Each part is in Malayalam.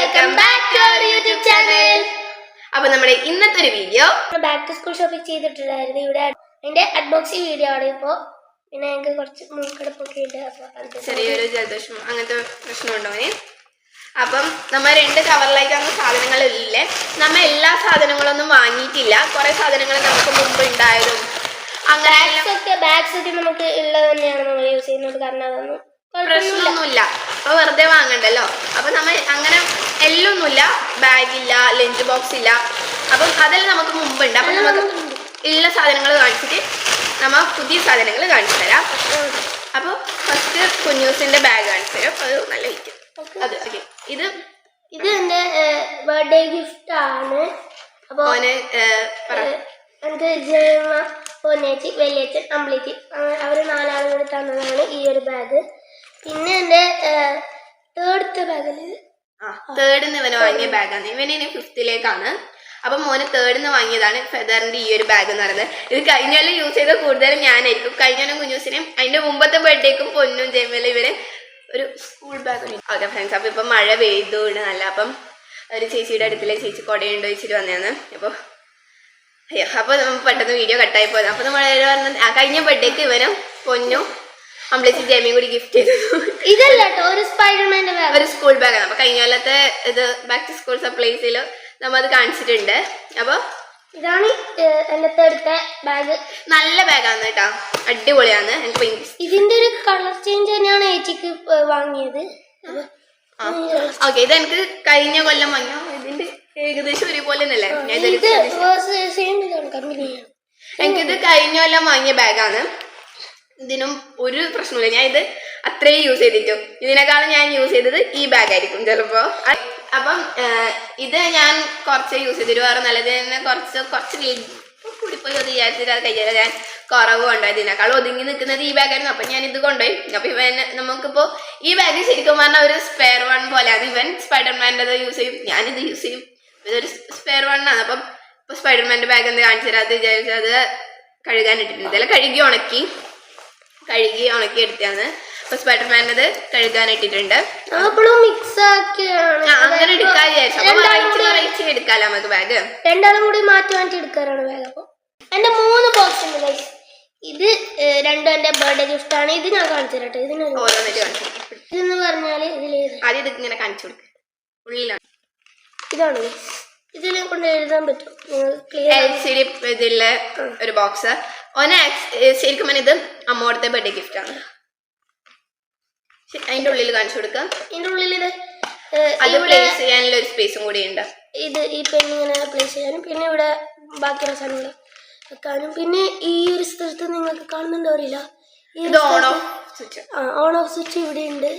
Welcome back to our YouTube channel. അപ്പോൾ നമ്മുടെ ഇന്നത്തെ ഒരു video back to school shopping ചെയ്തിട്ടുണ്ടായിരുന്നു. ഇവിടെ എൻ്റെ അൺബോക്സിംഗ് വീഡിയോ ആണ്. ഇപ്പോൾ പിന്നെ ഞങ്ങൾക്ക് കുറച്ച് മൂക്കടപ്പൊക്കെ ഉണ്ട്. അപ്പോൾ ചെറിയൊരു ജലദോഷം അങ്ങനത്തെ പ്രശ്നമുണ്ടോ അവന്? അപ്പം നമ്മൾ 2 കവറിലേക്കാണ് സാധനങ്ങളില്ലേ. നമ്മൾ എല്ലാ സാധനങ്ങളൊന്നും വാങ്ങിയിട്ടില്ല. കുറേ സാധനങ്ങൾ നമുക്ക് മുമ്പ് ഉണ്ടായതും അങ്ങനെ ബാഗ്സ് ഒക്കെ നമുക്ക് ഉള്ളത് തന്നെയാണ് നമ്മൾ യൂസ് ചെയ്യുന്നത്. കാരണം അതൊന്നും പ്രശ്നമൊന്നുമില്ല. അപ്പോൾ വെറുതെ വാങ്ങണ്ടല്ലോ. അപ്പം നമ്മൾ അങ്ങനെ എല്ലാം ഒന്നുമില്ല. ബാഗില്ല, ലഞ്ച് ബോക്സ് ഇല്ല. അപ്പം അതെല്ലാം നമുക്ക് മുമ്പുണ്ട്. അപ്പം നമുക്ക് ഉള്ള സാധനങ്ങൾ കാണിച്ചിട്ട് നമ്മൾ പുതിയ സാധനങ്ങൾ കാണിച്ചു തരാം. അപ്പോൾ ഫസ്റ്റ് കുഞ്ഞൂസിൻ്റെ ബാഗ് കാണിച്ചു തരാം. അത് നല്ല വിറ്റ് അത് ഓക്കെ. ഇത് എൻ്റെ ബർത്ത്ഡേ ഗിഫ്റ്റ് ആണ്. അപ്പോൾ എനിക്ക് ജയമ, പൊന്നേച്ചി, വലിയച്ഛൻ, അമ്പിളിച്ചി അവർ 4 ആളും കൂടി തന്നതാണ് ഈ ഒരു ബാഗ്. പിന്നെ എൻ്റെ തേർഡത്തെ ബാഗിൽ തേർഡിന്ന് ഇവന് വാങ്ങിയ ബാഗാണ്. ഇവന് 5th അപ്പം മോന് 3rd വാങ്ങിയതാണ് ഫെദറിന്റെ ഈ ഒരു ബാഗ് എന്ന് പറയുന്നത്. ഇത് കഴിഞ്ഞാലും യൂസ് ചെയ്ത കൂടുതലും ഞാനായിരിക്കും. കഴിഞ്ഞാലും കുഞ്ഞൂസിനും അതിന്റെ മുമ്പത്തെ ബർത്ത്ഡേക്കും പൊന്നും ജയമലും ഇവര് ഒരു സ്കൂൾ ബാഗ്. ഓക്കെ ഫ്രണ്ട്സ്, അപ്പൊ ഇപ്പൊ മഴ പെയ്തുകൊണ്ട് നല്ല. അപ്പം ഒരു ചേച്ചിയുടെ അടുത്തിലെ ചേച്ചി കൊടയുണ്ടോ വെച്ചിട്ട് വന്നതാണ്. അപ്പോൾ നമ്മൾ പെട്ടെന്ന് വീഡിയോ കട്ടായി പോയത്. അപ്പോൾ നമ്മൾ പറഞ്ഞ കഴിഞ്ഞ ബർത്ത്ഡേക്ക് ഇവനും പൊന്നും അമ്പിളിച്ചി ജയമയും കൂടി ഗിഫ്റ്റ് ചെയ്തു. ഇതല്ല കേട്ടോ, ഒരു സ്പൈഡർമാൻ്റെ ബാഗ്, ഒരു സ്കൂൾ ബാഗാണ്. അപ്പോൾ കഴിഞ്ഞ കൊല്ലത്തെ ഇത് ബാക്ക് ടു സ്കൂൾ സപ്ലൈസിൽ നമ്മൾ അത് കാണിച്ചിട്ടുണ്ട്. അപ്പോൾ ഇതാണ് എൻ്റെ തേർഡത്തെ ബാഗ്. നല്ല ബാഗാണ് കേട്ടോ, അടിപൊളിയാണ്. എനിക്ക് ഭയങ്കര ഇതിന്റെ ഒരു കളർ ചേഞ്ച് തന്നെയാണ് ഏച്ചിക്ക് വാങ്ങിയത്. ഓക്കെ, ഇത് എനിക്ക് കഴിഞ്ഞ കൊല്ലം വാങ്ങിയോ. ഇതിന്റെ ഏകദേശം ഒരുപോലെ തന്നെയല്ലേ. എനിക്കിത് കഴിഞ്ഞ കൊല്ലം വാങ്ങിയ ബാഗാണ്. ഇതിനും ഒരു പ്രശ്നമില്ല. ഞാൻ ഇത് അത്രയും യൂസ് ചെയ്തിട്ടു. ഇതിനേക്കാളും ഞാൻ യൂസ് ചെയ്തത് ഈ ബാഗായിരിക്കും ചിലപ്പോ. അപ്പം ഇത് ഞാൻ കുറച്ച് യൂസ് ചെയ്തിട്ട് വേറെ നല്ലത് തന്നെ കുറച്ച് കൂടിപ്പോയി അത് വിചാരിച്ചിട്ട് അത് കഴിയാതെ ഞാൻ കുറവ് കൊണ്ടുപോയി. ഇതിനേക്കാൾ ഒതുങ്ങി നിൽക്കുന്നത് ഈ ബാഗായിരുന്നു. അപ്പം ഞാൻ ഇത് കൊണ്ടുപോയി. അപ്പം ഇവൻ നമുക്കിപ്പോൾ ഈ ബാഗ് ശരിക്കും പറഞ്ഞാൽ ഒരു സ്പെയർ വൺ പോലെയാണ്. ഇവൻ സ്പൈഡർമാൻ്റെത് യൂസ് ചെയ്യും, ഞാനിത് യൂസ് ചെയ്യും. ഇതൊരു സ്പെയർ വണ്ണാണ്. അപ്പം ഇപ്പോൾ സ്പൈഡർമാൻ്റെ ബാഗ് എന്ത് കാണിച്ചു തരാം. അത് വിചാരിച്ചാൽ അത് കഴുകാൻ ഇട്ടിട്ടുണ്ട്. ഇതെല്ലാം കഴുകി ഉണക്കി എടുത്താണ്. അപ്പൊ സ്പൈഡർമാനത് കഴുകാൻ ഇട്ടിട്ടുണ്ട്. അങ്ങനെ എടുക്കാൻ വിചാരിച്ചു എടുക്കാലോ നമുക്ക് ബാഗ്. രണ്ടാളും കൂടി മാറ്റി എടുക്കാറാണ് ബാഗ്. അപ്പൊ എന്റെ 3 ബോക്സ് ഉണ്ട് ഗൈസ്. ഇത് രണ്ടും എന്റെ ബർത്ത്ഡേ ഗിഫ്റ്റ് ആണ്. ഇത് ഞാൻ കാണിച്ചു തരട്ടെ. ഓരോന്നിട്ട് കാണിച്ചു. ഇതെന്ന് പറഞ്ഞാല് ആദ്യം ഇത് ഇങ്ങനെ കാണിച്ചു കൊടുക്കുക. ഉള്ളിലാണ് ഇതാണ് ഇതിനെ കൊണ്ട് എഴുതാൻ പറ്റും. LCD ഇതിലുള്ള ഒരു ബോക്സ്. ശരിക്കും ഇത് അമ്മോടത്തെ ബർത്ത്ഡേ ഗിഫ്റ്റ് ആണ്. അതിന്റെ ഉള്ളിൽ കാണിച്ചു കൊടുക്കാം. ഇതിന്റെ ഉള്ളിൽ അത് പ്ലേസ് ചെയ്യാനുള്ള ഒരു സ്പേസും കൂടി ഉണ്ട്. ഇത് ഈ പെണ്ണിങ്ങനെ പ്ലേസ് ചെയ്യാനും പിന്നെ ഇവിടെ ബാക്കിയുള്ള സാധനങ്ങൾ വെക്കാനും. പിന്നെ ഈ ഒരു സ്ഥലത്ത് നിങ്ങൾക്ക് കാണുന്നുണ്ടോ അറിയില്ല, on off switch. On off switch ഇവിടെ ഉണ്ട്.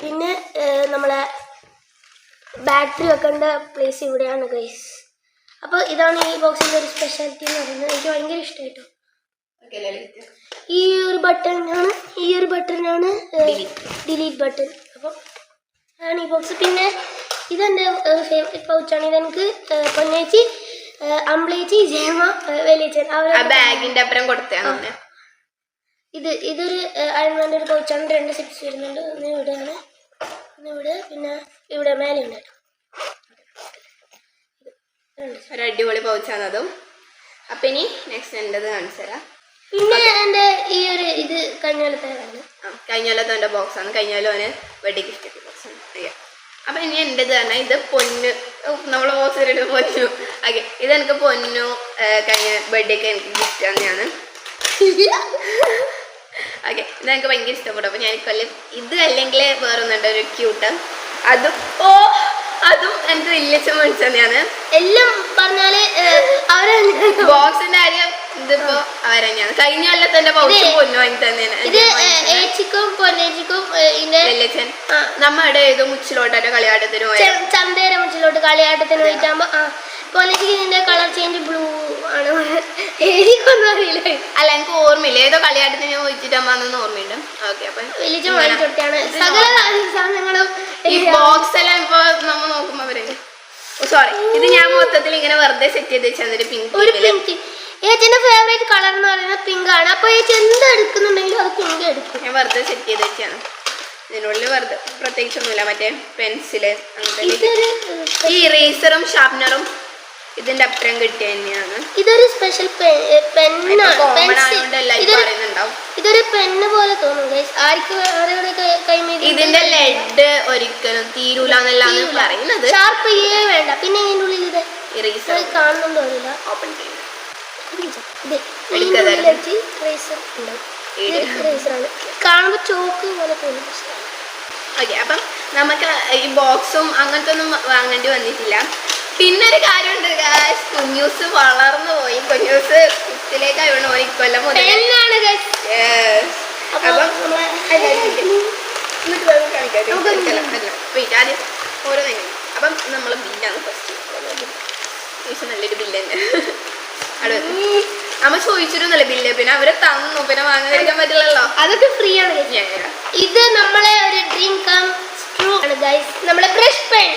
പിന്നെ നമ്മളെ ബാറ്ററി വെക്കേണ്ട പ്ലേസ് ഇവിടെയാണ് ഗൈസ്. അപ്പോൾ ഇതാണ് ഈ ബോക്സിൻ്റെ ഒരു സ്പെഷ്യാലിറ്റി എന്ന് പറയുന്നത്. എനിക്ക് ഭയങ്കര ഇഷ്ടമായിട്ടോ. ഈ ഒരു ബട്ടനാണ് ഡിലീറ്റ് ബട്ടൺ. അപ്പം അതാണ് ഈ ബോക്സ്. പിന്നെ ഇതെൻ്റെ ഫേവറേറ്റ് പൗച്ചാണ്. ഇതെനിക്ക് പൊന്നേച്ചി, അമ്പിളിച്ചി, ജയമ, വലിയച്ചൻ ബാഗിന്റെ അപ്പുറം കൊടുത്തതാണ്. ഇതൊരു അയൺമാൻ്റെ ഒരു പൗച്ചാണ്. 2 സിപ്സ് വരുന്നുണ്ട്. ഒന്ന് ഇവിടെയാണ്, ഒന്ന് ഇവിടെ, പിന്നെ ഇവിടെ മേലെ ഉണ്ട്. ഒരു അടിപൊളി പൗച്ചാണ് അതും. അപ്പം ഇനി നെക്സ്റ്റ് എൻ്റെത് കാണിച്ചു തരാം. പിന്നെ എൻ്റെ ഈ ഒരു ഇത് കഴിഞ്ഞാലത്തേതാണ്. കഴിഞ്ഞ കൊല്ലത്തെ എൻ്റെ ബോക്സാണ്. കഴിഞ്ഞ കൊല്ലം അവന് ബർത്ത്ഡേ ഗിഫ്റ്റ് ബോക്സാണ്. അപ്പം ഇനി എൻ്റെത് തന്നെ ഇത് പൊന്നു. നമ്മൾ ബോക്സ് ഇട്ട് പൊന്നു. ഓക്കെ, ഇതെനിക്ക് പൊന്നു കഴിഞ്ഞ ബർത്ത്ഡേക്ക് എനിക്ക് ഗിഫ്റ്റ് തന്നെയാണ്. ഓക്കെ, ഇതെനിക്ക് ഭയങ്കര ഇഷ്ടപ്പെട്ടു. അപ്പം ഞാൻ കൊല്ലം ഇത് അല്ലെങ്കിൽ വേറൊന്നുണ്ട് ഒരു ക്യൂട്ട്. അതും എനിക്ക് വലിയച്ഛൻ മേടിച്ചു തന്നെയാണ്. എല്ലാം പറഞ്ഞാല് അവരെ ബോക്സിന്റെ കാര്യം ഇതിപ്പോ അവരെ തന്നെയാണ്. കഴിഞ്ഞ കൊല്ലത്തെ എന്റെ ബോക്സ് പൊന്നു വാങ്ങി തന്നെയാണ്. ഇത് ഏച്ചിക്കും പൊന്നേച്ചിക്കും വലിയച്ഛൻ നമ്മുടെ ഏതോ മുച്ചിലോട്ടോ കളിയാട്ടത്തിന് പോയ ചന്തേര മുച്ചിലോട്ട് കളിയാട്ടത്തിന് പോയിട്ടാകുമ്പോ പൊന്നേച്ചിക്ക് ഇതിന്റെ കളർ ചേഞ്ച് ബ്ലൂ ആണ്. എനിക്കൊന്നും അറിയില്ല. അല്ല, എനിക്ക് ഓർമ്മയില്ല. ഏതോ കളിയാട്ടത്തിന് പോയിട്ടാകുമ്പോന്ന് ഓർമ്മയുണ്ട്. ഓക്കെ, അപ്പൊ വലിയ വാങ്ങിച്ചോട്ടാണ് സകല സാധനങ്ങളും. ഈ ബോക്സ് എല്ലാം ഇപ്പൊ നമ്മ നോക്കുമ്പോ സോറി, ഇത് ഞാൻ മൊത്തത്തിൽ ഇങ്ങനെ വെറുതെ സെറ്റ് ചെയ്ത് വെച്ചാൽ പിങ്ക്. ഏച്ചിന്റെ ഫേവറേറ്റ് കളർ എന്ന് പറയുന്നത് പിങ്ക് ആണ്. അപ്പൊ ഏച്ചി എന്ത് എടുക്കുന്നുണ്ടെങ്കിലും അത് പിങ്ക് എടുക്കും. ഞാൻ വെറുതെ സെറ്റ് ചെയ്ത് വെച്ചാണ്. ഇതിനുള്ളിൽ വെറുതെ പ്രത്യേകിച്ചൊന്നുമില്ല, മറ്റേ പെൻസില് അങ്ങനത്തെ ഇതൊരു ഈ ഇറേസറും ഷാർപ്നറും ഇതിന്റെ അപ്പുറം കിട്ടിയ തന്നെയാണ്. ഇതൊരു സ്പെഷ്യൽ പെന്നാണ്. കോമൺ ആയതുകൊണ്ട് എല്ലാവരും പറയുന്നുണ്ടാവും. ഇതൊരു പെണ്ണ് പോലെ തോന്നും ഗൈസ്. ആർക്കും കൈമീതി ഇതിന്റെ ലെഡ് ഒരിക്കലും തീരൂല എന്നല്ലാണ് പറയുന്നത്. ഷാർപ്പ് വേണ്ട. പിന്നെ ഇതിന്റെ ഉള്ളിൽ ഇത് ഇറേസർ കാണുന്നുണ്ടോ അറിയില്ല. ഓപ്പൺ ചെയ്യുന്നത് കാണുമ്പോ ചോക്ക് പോലെ തോന്നും. ഓക്കെ, അപ്പം നമുക്ക് ഈ ബോക്സും അങ്ങനത്തെ ഒന്നും വാങ്ങേണ്ടി വന്നിട്ടില്ല. പിന്നെ ഒരു കാര്യമുണ്ട് ഗായ്സ്, കുഞ്ഞൂസ് വളർന്നു പോയി. കുഞ്ഞൂസ് ഫിഫ്ത്തിലേക്കായോണ്ട് പോയി കൊല്ലം മുതൽ. അപ്പം ആദ്യം ഓരോ തന്നെ. അപ്പം നമ്മൾ ബില്ലാണ് ഫസ്റ്റ്. നല്ലൊരു ബില്ല് തന്നെ അവിടെ നമ്മ ചോദിച്ചിരുന്നല്ലേ ബില്ല്, പിന്നെ അവര് തന്നു, പിന്നെ വാങ്ങാതിരിക്കാൻ പറ്റില്ലല്ലോ. അതൊക്കെ ഫ്രീ ആണ്. ഇത് നമ്മളെ ഒരു ഡ്രീം കം ട്രൂ ആണ് ഗൈസ്, നമ്മളെ ബ്രഷ് പെൻ.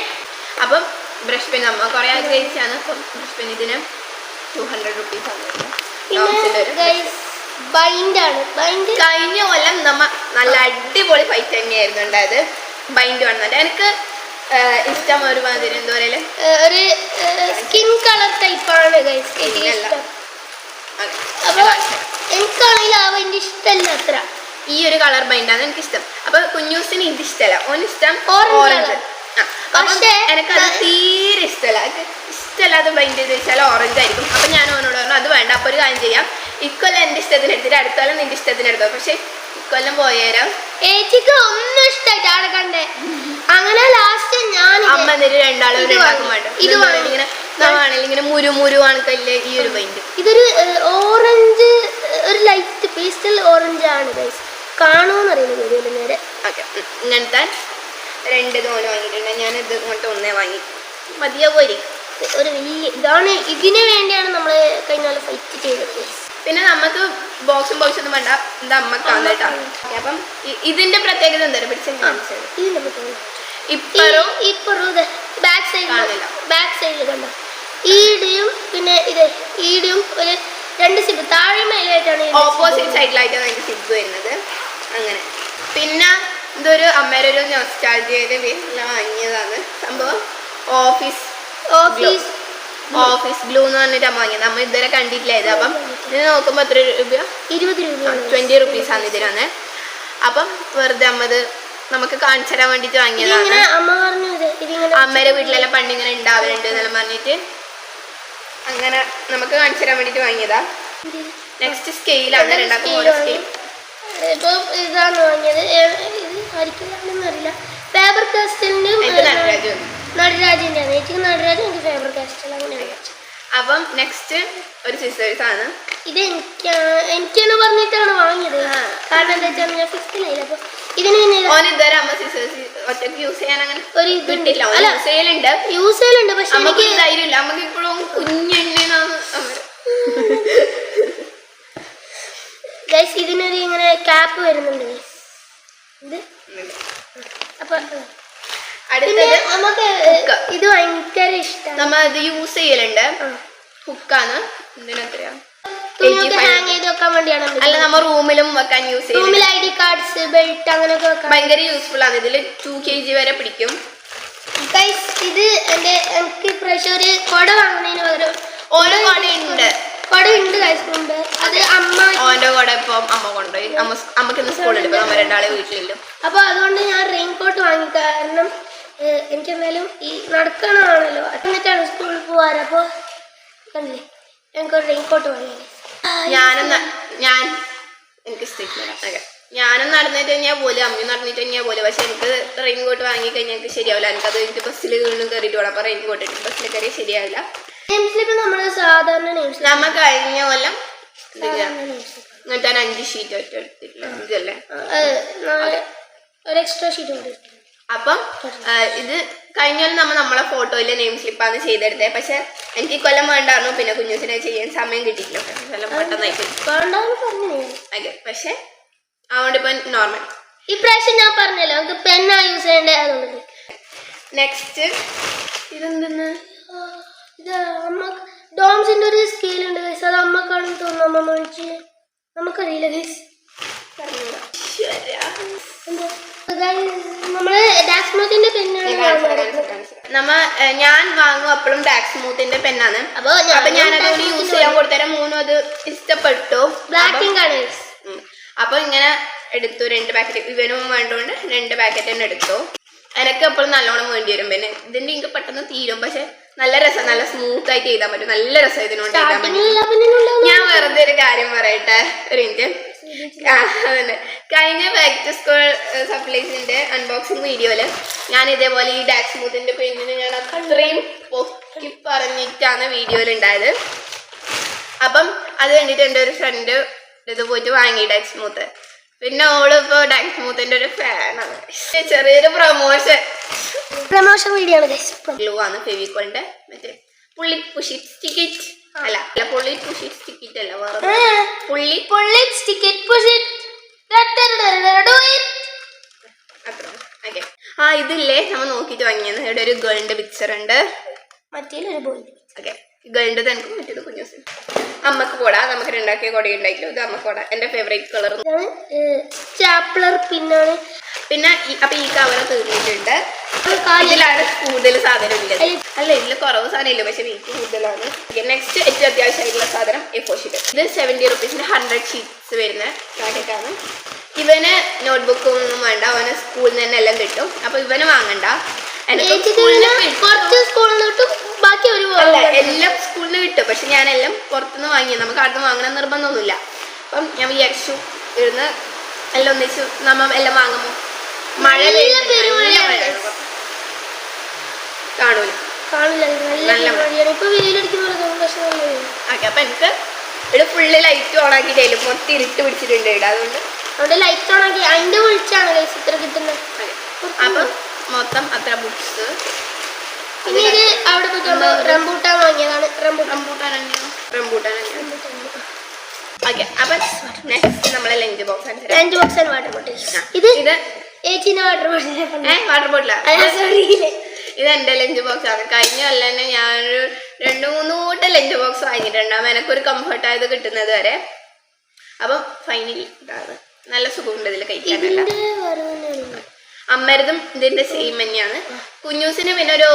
അപ്പം ബ്രഷ് പെൻ നമ്മ കുറെ ആഗ്രഹിച്ചാണ്. അപ്പം ബ്രഷ് പെൻ ഇതിന് 200 റുപ്പീസ് ആണ്. ബൈൻഡാണ്. കഴിഞ്ഞ കൊല്ലം നമ്മ നല്ല അടിപൊളി ഫൈറ്റ് തന്നെയായിരുന്നു ഉണ്ടായത്. ബൈൻഡ് വന്നിട്ട് എനിക്ക് ഇഷ്ടം ഒരുമാതിരി എന്താ പറയല്, ഒരു സ്കിൻ കളർ ടൈപ്പാണ് ഗൈസ് ഇഷ്ടം. അപ്പൊ എനിക്കാണെങ്കിൽ ആ ബൈൻഡ് ഇഷ്ടമല്ല അത്ര. ഈ ഒരു കളർ ബൈൻഡാണ് എനിക്കിഷ്ടം. അപ്പൊ കുഞ്ഞൂസിന് ഇത് ഇഷ്ടമല്ല, ഓനിഷ്ടം ഓറഞ്ച്. പക്ഷേ എനിക്കത് തീരെ ഇഷ്ടമല്ലാത്ത ബൈൻഡ് ചെയ്ത് വെച്ചാൽ ഓറഞ്ച് ആയിരിക്കും. അപ്പൊ ഞാൻ ഓനോട് പറഞ്ഞു അത് വേണ്ട, അപ്പൊ ഒരു കാര്യം ചെയ്യാം, ഇക്കൊല്ലം എൻ്റെ ഇഷ്ടത്തിന് എടുത്തിട്ട് അടുത്ത കൊല്ലം നിന്റെ ഇഷ്ടത്തിന് എടുത്തോ. പക്ഷെ ഇക്കൊല്ലം പോയേരാം ഏച്ചിക്ക് ഒന്നും ഇഷ്ടമായിട്ട് ആടെ കണ്ടേ. അങ്ങനെ ലാസ്റ്റ് ഞാൻ അമ്മ എന്നിട്ട് രണ്ടാളും ഉണ്ടാക്കും വേണ്ട. ഇങ്ങനെ നമ്മളാണെങ്കിൽ ഇങ്ങനെ മുരു ആണക്കല്ലേ ഈ ഒരു ബൈൻഡ്. ഇതൊരു ഓറഞ്ച്, ഒരു ലൈറ്റ് പേസ്റ്റൽ ഓറഞ്ച് ആണ് ഗൈസ്. കാണുമെന്നറിയില്ല വീഡിയോയിൽ നേരെ. ഓക്കെ, ഇങ്ങനത്തെ 2 തോല് വാങ്ങിയിട്ടുണ്ട്. ഞാനിത് ഇങ്ങോട്ട് ഒന്നേ വാങ്ങി മതിയാവുമായിരിക്കും. ഒരു വലിയ ഇതാണ്. ഇതിനു വേണ്ടിയാണ് നമ്മൾ കഴിഞ്ഞ പോലെ ഫൈറ്റ് ചെയ്തത്. പിന്നെ നമുക്ക് ബോക്സും ഒന്നും വേണ്ട, എന്താ അമ്മക്കാണ് കേട്ടോ. അപ്പം ഇതിന്റെ പ്രത്യേകത എന്തായാലും പിടിച്ചത് ഇപ്പറും ബാക്ക് സൈഡിൽ കണ്ടോ ഈടിയും പിന്നെ ഇത് ഈടിയും ഒരു 2 സിബ് താഴെ മേലായിട്ടാണ് ഓപ്പോസിറ്റ് സൈഡിലായിട്ടാണ് അതിന്റെ സിബ് വരുന്നത്. അങ്ങനെ പിന്നെ ഇതൊരു അമ്മയുടെ ഒരു നൊസ്റ്റാൾജിയയുടെ പേരിൽ വാങ്ങിയതാണ് സംഭവം. ഓഫീസ് ഗ്ലൂ എന്ന് പറഞ്ഞിട്ട് അമ്മ വാങ്ങിയത്. നമ്മൾ ഇതുവരെ കണ്ടിട്ടില്ല ഇത്. അപ്പം ഇത് നോക്കുമ്പോൾ എത്ര രൂപ? 20 രൂപ. 20 റുപ്പീസാണ് ഇതിനാണ്. അപ്പം വെറുതെ അമ്മ ഇത് നമുക്ക് കാണിച്ചു തരാൻ വേണ്ടിട്ട് വാങ്ങിയതാണ്. അമ്മയുടെ വീട്ടിലെല്ലാം പണ്ട് ഇങ്ങനെ ഉണ്ടാവലുണ്ട് എന്നെല്ലാം പറഞ്ഞിട്ട് അങ്ങനെ നമുക്ക് കാണിച്ചു തരാൻ വേണ്ടിട്ട് വാങ്ങിയതാ. നെക്സ്റ്റ് സ്കെയിലാണ്. രണ്ടാക്കും ഓരോ സ്കെയിൽ. ഇപ്പൊ ഇതാണ് വാങ്ങിയത്. അറിയില്ല. ഫേബർ കാസ്റ്റലിന്റെയും നടരാജിന്റെ ആണ്. എനിക്ക് നടരാജ്, എനിക്ക് ഫേബർ കാസ്റ്റൽ അങ്ങനെയാണ്. അപ്പം നെക്സ്റ്റ് ഒരു സിസേഴ്സ് ആണ്. ഇത് എനിക്കാണ് പറഞ്ഞിട്ടാണ് വാങ്ങിയത്. കാരണം എന്താ വെച്ചാൽ ഞാൻ 5th അപ്പൊ ഇതിന് ഇതുവരെ അമ്മ സിസേഴ്സ് ഒറ്റക്ക് യൂസ് ചെയ്യാൻ അങ്ങനെ ഒരു കിട്ടില്ല. യൂസ് ചെയ്യലുണ്ട് പക്ഷെ നമുക്ക് ധൈര്യമില്ല. നമുക്ക് ഇപ്പോഴും കുഞ്ഞെണ്ണാണ്. ഗൈസ് ഇതിനൊരു ഇങ്ങനെ ക്യാപ്പ് വരുന്നുണ്ട്. ഇത് അപ്പൊ അടുത്തത് നമുക്ക് ഇത് ഭയങ്കര ഇഷ്ടമാണ്. നമ്മ ഇത് യൂസ് ചെയ്യലുണ്ട്. ഹുക്കാണ്. എന്തിനാ ഹാങ് ചെയ്ത് വെക്കാൻ വേണ്ടിയാണ്. അല്ല, നമ്മ റൂമിലും വെക്കാൻ യൂസ് ചെയ്യും. റൂമിൽ ID കാർഡ്സ്, ബെൽറ്റ് അങ്ങനെയൊക്കെ വെക്കാൻ ഭയങ്കര യൂസ്ഫുൾ ആണ്. ഇതിൽ 2 kg വരെ പിടിക്കും. ഗൈസ് ഇത് എനിക്ക് ഇപ്രാവശ്യം ഒരു കുട വാങ്ങുന്നതിന് പകരം ഓരോ കുടയുണ്ട് ഗൈസ് ഉണ്ട്. അത് അമ്മ ഓന്റെ കുട ഇപ്പം അമ്മ കൊണ്ടുപോയി. അമ്മക്ക് ഇന്ന് സ്കൂളിൽ ഇപ്പൊ നമ്മ രണ്ടാളെ വീട്ടിലില്ല. അപ്പൊ അതുകൊണ്ട് ഞാൻ റെയിൻകോട്ട് വാങ്ങി. കാരണം എനിക്ക് എന്തായാലും ഈ നടക്കണമാണല്ലോ, എന്നിട്ടാണ് സ്കൂളിൽ പോവാറ്. അപ്പൊ കണ്ടില്ലേ എനിക്കൊരു റെയിൻകോട്ട് വാങ്ങി. ഞാനും നടന്നിട്ട് തന്നെയാ പോലെ, അമ്മയും നടന്നിട്ട് തന്നെയാ പോലെ. പക്ഷെ എനിക്ക് റെയിൻകോട്ട് വാങ്ങിക്കഴിഞ്ഞാൽ എനിക്ക് ശരിയാവില്ല. എനിക്കത് എനിക്ക് ബസ്സിൽ വീണ്ടും കയറിയിട്ട് വേണം. അപ്പൊ റെയിൻകോട്ട് ഇട്ട് ബസ്സിൽ കയറി ശരിയാവില്ല. നമ്മള് സാധാരണ നമ്മ കഴിഞ്ഞ കൊല്ലം ഇങ്ങനത്തെ 5 ഷീറ്റ് ഒറ്റ എടുത്തിട്ടില്ല. ഇതല്ലേ ഒരു എക്സ്ട്രാ ഷീറ്റ് ഉണ്ട്. അപ്പം ഇത് കഴിഞ്ഞ കൊല്ലം നമ്മളെ ഫോട്ടോയിലെ നെയിം സ്ലിപ്പാണ് ചെയ്തെടുത്തത്. പക്ഷെ എനിക്ക് ഈ കൊല്ലം വേണ്ടായിരുന്നു. പിന്നെ കുഞ്ഞുസിനെ ചെയ്യാൻ സമയം കിട്ടിയില്ല. കൊല്ലം പെട്ടെന്നായിട്ട് അതെ. പക്ഷെ അതുകൊണ്ട് ഇപ്പൊ നോർമൽ. ഇപ്രാവശ്യം ഞാൻ പറഞ്ഞല്ലോ നമുക്ക് പെന്നാ യൂസ് ചെയ്യേണ്ടത്. അതുകൊണ്ട് നെക്സ്റ്റ് ഇതെന്തെന്ന് ഇത് അമ്മ ഡോംസിന്റെ ഒരു സ്കെയിൽ ഉണ്ട് ഗൈസ്. അത് അമ്മക്കാണെന്ന് തോന്നുന്നു. അമ്മ മേടിച്ച് നമുക്കറിയില്ല ഗൈസ്. എന്താ നമ്മള് ഡാക്സ്മോത്തിന്റെ പെന്നാണ് ഞാൻ വാങ്ങും അപ്പോഴും ഡാക്സ്മൂത്തിന്റെ പെന്നാണ്. അപ്പൊ ഞാനത് യൂസ് ചെയ്യാൻ കൊടുത്തരാം. മൂന്നും അത് ഇഷ്ടപ്പെട്ടു. അപ്പൊ ഇങ്ങനെ എടുത്തു 2 പാക്കറ്റ്. ഇവനും വേണ്ടോണ്ട് 2 പാക്കറ്റ് തന്നെ എടുത്തു. എനിക്ക് എപ്പോഴും നല്ലോണം വേണ്ടി വരും. പിന്നെ ഇതിന്റെ എനിക്ക് പെട്ടെന്ന് തീരും. പക്ഷെ നല്ല രസം, നല്ല സ്മൂത്ത് ആയിട്ട് ചെയ്താൽ പറ്റും. നല്ല രസം ഇതിനോട് ചെയ്താൽ പറ്റും. ഞാൻ വെറുതെ ഒരു കാര്യം പറയട്ടെ, ഒരു മിനിറ്റ്. അതന്നെ, കഴിഞ്ഞ ബാക്ക് ടു സ്കൂൾ സപ്ലൈസിന്റെ അൺബോക്സിങ് വീഡിയോയില് ഞാൻ ഇതേപോലെ ഈ ഡാക്സ്മൂത്തിന്റെ പെണ്ണിന് ഞാൻ അത്രയും പൊക്കി പറഞ്ഞിട്ടാണ് വീഡിയോയിൽ ഉണ്ടായത്. അപ്പം അത് വേണ്ടിട്ട് എൻ്റെ ഒരു ഫ്രണ്ട് ഇത് പോയിട്ട് വാങ്ങി ഡാക്സ്മൂത്ത്. പിന്നെ ഓളിപ്പോ ഡാക്സ്മൂത്തിന്റെ ഒരു ഫാനാണ്. ചെറിയൊരു പ്രൊമോഷൻ വീഡിയോ ആണ്. ഗ്ലൂ ആണ് ഫെവിക്കോളിന്റെ, മറ്റേ പുള്ളി പുഷി സ്റ്റിക്കിറ്റ് അല്ല, പുള്ളി പുഷി സ്റ്റിക്കിറ്റ് അല്ല, പുള്ളി സ്റ്റിക്കിറ്റ് പുഷി അത്ര. ആ ഇതില്ലേ നമ്മൾ നോക്കിട്ട് വാങ്ങിയത്. ഇവിടെ ഒരു ഗേളിന്റെ പിക്ചർ ഉണ്ട്, മറ്റേ ഒരു ബോയ്. ഓക്കെ, ഗേളിന്റെ തന്നെ, മറ്റേത് കുഞ്ഞൂസ്. അമ്മക്ക് കൂടാ, നമുക്ക് 2 കൊട ഉണ്ടായില്ലോ. ഇത് അമ്മക്ക് കൂടാ, എന്റെ ഫേവറേറ്റ് കളർ. സ്റ്റാപ്ലർ പിന്നാണ്. പിന്നെ അപ്പൊ ഈ കവർ തീർന്നിട്ടുണ്ട്. ഇതിലാണ് കൂടുതൽ സാധനം ഇല്ലത്. അല്ല, ഇതിൽ കുറവ് സാധനം ഇല്ല, പക്ഷെ വെയിറ്റ് കൂടുതലാണ്. നെക്സ്റ്റ് ഏറ്റവും അത്യാവശ്യമായിട്ടുള്ള സാധനം A4 ഷീറ്റ്. ഇത് 70 റുപ്പീസിന് 100 ഷീറ്റ്സ് വരുന്ന പാക്കറ്റാണ്. ഇവന് നോട്ട്ബുക്ക് ഒന്നും വേണ്ട, അവന് സ്കൂളിൽ നിന്ന് തന്നെ എല്ലാം കിട്ടും. അപ്പൊ ഇവന് വാങ്ങണ്ട. കുറച്ച് സ്കൂളിൽ നിന്ന് കിട്ടും, ബാക്കി ഒരു എല്ലാം സ്കൂളിൽ നിന്ന് കിട്ടും. പക്ഷെ ഞാനെല്ലാം പുറത്തുനിന്ന് വാങ്ങിയത്, നമുക്ക് അവിടെ നിന്ന് വാങ്ങണം നിർബന്ധമൊന്നുമില്ല. അപ്പം ഞാൻ വിചാരിച്ചു ഇരുന്ന് എല്ലാം ഒന്നിച്ചു നമ്മ എല്ലാം വാങ്ങുമ്പോ മഴ കാണൂല. അപ്പൊ എനിക്ക് ഇവിടെ ഫുള്ള് ലൈറ്റ് ഓൺ ആക്കിയിട്ടായാലും മൊത്തം ഇരുട്ട് പിടിച്ചിട്ടുണ്ട് ഇവിടെ. അതുകൊണ്ട് ലൈറ്റ് ഓൺ ആക്കി അതിന്റെ വിളിച്ചാണ് ഇത്ര കിട്ടുന്നത്. അപ്പൊ മൊത്തം അത്ര ബുക്സ്. പിന്നെ ഇത് അവിടെ പോയിട്ട് റംബൂട്ടാൻ വാങ്ങിയതാണ്. Rambutan okay. അപ്പൊ നെക്സ്റ്റ് നമ്മളെ lunch box and water bottle. ഇത് ഏച്ചിന്റെ വാട്ടർ ബോട്ടിലാ. ഇത് എന്റെ ലഞ്ച് ബോക്സ് ആണ്. കഴിഞ്ഞ കൊല്ലം തന്നെ ഞാനൊരു 2-3 കൂട്ടം ലഞ്ച് ബോക്സ് വാങ്ങിയിട്ടുണ്ടാവും, എനിക്കൊരു കംഫർട്ടായത് കിട്ടുന്നത് വരെ. അപ്പം ഫൈനലി ഇതാണ്. നല്ല സുഖമുണ്ട് ഇതിൽ കഴിക്കാനല്ല. അമ്മരതും ഇതിന്റെ സെയിം തന്നെയാണ്. കുഞ്ഞൂസിന് പിന്നെ ഒരു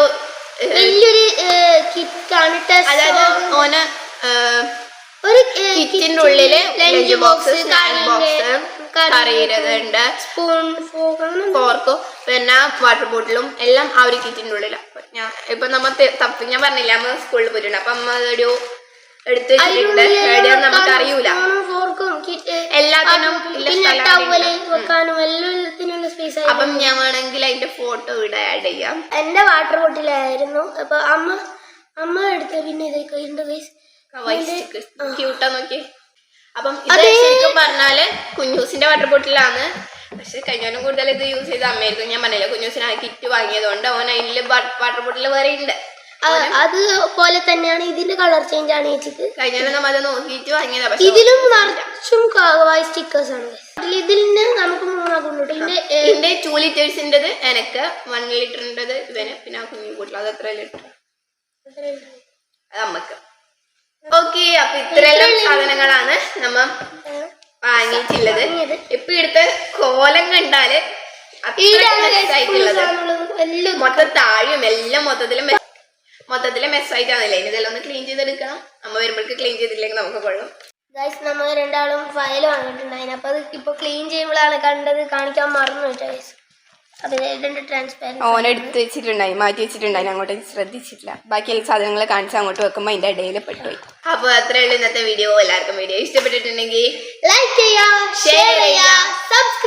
വലിയൊരു കിറ്റാണ്. അതായത് ഓന് ഒരു കിറ്റിന്റെ ഉള്ളില് ലഞ്ച് ബോക്സ്, സ്നാക്ക് ബോക്സ്, കറിയുണ്ട്, സ്പൂൺ, ഫോർക്ക്, പിന്നെ വാട്ടർ ബോട്ടിലും എല്ലാം ആ ഒരു കിറ്റിന്റെ ഉള്ളിൽ. ഇപ്പൊ ഞാൻ പറഞ്ഞില്ല, അമ്മ സ്കൂളിൽ പോയിട്ടുണ്ട്. അപ്പൊ അമ്മ അതൊരു എടുത്ത് വെച്ചിട്ടുണ്ട്. നമുക്ക് അറിയൂല എല്ലാത്തിനും. അപ്പം ഞാൻ വേണമെങ്കിൽ അതിന്റെ ഫോട്ടോ ഇവിടെ ആഡ് ചെയ്യാം. എന്റെ വാട്ടർ ബോട്ടിലായിരുന്നു. അപ്പൊ അമ്മ എടുത്ത പിന്നെ ഇതൊക്കെ ക്യൂട്ടാ നോക്കി. അപ്പം ഇത് ശരിക്കും പറഞ്ഞാല് കുഞ്ഞൂസിന്റെ വാട്ടർ ബോട്ടിലാണ്. പക്ഷെ കഴിഞ്ഞാലും കൂടുതൽ ഇത് യൂസ് ചെയ്ത് അമ്മയായിരുന്നു. ഞാൻ പറഞ്ഞില്ല, കുഞ്ഞൂസിന് ആ കിറ്റ് വാങ്ങിയതുകൊണ്ട് അവൻ അതില് വാട്ടർ ബോട്ടിൽ വേറെ ഉണ്ട്. അതുപോലെ തന്നെയാണ് ഇതിന്റെ കളർ ചേഞ്ച് ആണ് ചേച്ചിക്ക്. കഴിഞ്ഞാലും നമ്മ അത് നോക്കിയിട്ട് വാങ്ങിയതാ. ഇതിലും നിറച്ചും സ്റ്റിക്കേഴ്സ് ആണ്. ഇതിന് നമുക്ക് 3 ഇതിന്റെ 2 ലിറ്റേഴ്സിൻ്റെത് എനിക്ക്, 1 ലിറ്ററിൻ്റെത് ഇവന്, പിന്നെ ആ കുഞ്ഞു ബോട്ടിൽ അത് എത്ര ലിറ്റർ അത് അമ്മക്ക്. ഓക്കെ, അപ്പൊ ഇത്രയെല്ലാം സാധനങ്ങളാണ് നമ്മ വാങ്ങിയിട്ടുള്ളത്. ഇപ്പൊ ഇവിടുത്തെ കോലം കണ്ടാല് ആയിട്ടുള്ളത് മൊത്തം താഴെയും എല്ലാം മൊത്തത്തില് മെസ്സായിട്ടാണല്ലേ. ഇതെല്ലാം ഒന്ന് ക്ലീൻ ചെയ്തെടുക്കണം. അമ്മ വരുമ്പോഴേക്ക് ക്ലീൻ ചെയ്തില്ലെങ്കിൽ നമുക്ക് കൊള്ളും. ഗൈസ്, നമ്മൾ 2 ഫയൽ വാങ്ങിയിട്ടുണ്ടായിരുന്നു. അപ്പൊ അത് ഇപ്പൊ ക്ലീൻ ചെയ്യുമ്പോഴാണ് കണ്ടത്, കാണിക്കാൻ മറന്നു കേട്ടോ ഗൈസ്. ഓനെടുത്ത് വെച്ചിട്ടുണ്ടായി, മാറ്റി വെച്ചിട്ടുണ്ടായി, അങ്ങോട്ട് ശ്രദ്ധിച്ചിട്ടില്ല. ബാക്കി എല്ലാ സാധനങ്ങൾ കാണിച്ച് അങ്ങോട്ട് വെക്കുമ്പോൾ അതിന്റെ ഇടയിൽ പെട്ടുപോയി. അപ്പൊ അത്രയുള്ള ഇന്നത്തെ വീഡിയോ. എല്ലാവർക്കും വീഡിയോ ഇഷ്ടപ്പെട്ടിട്ടുണ്ടെങ്കിൽ ലൈക്ക് ചെയ്യുക, ഷെയർ ചെയ്യുക, സബ്സ്ക്രൈബ്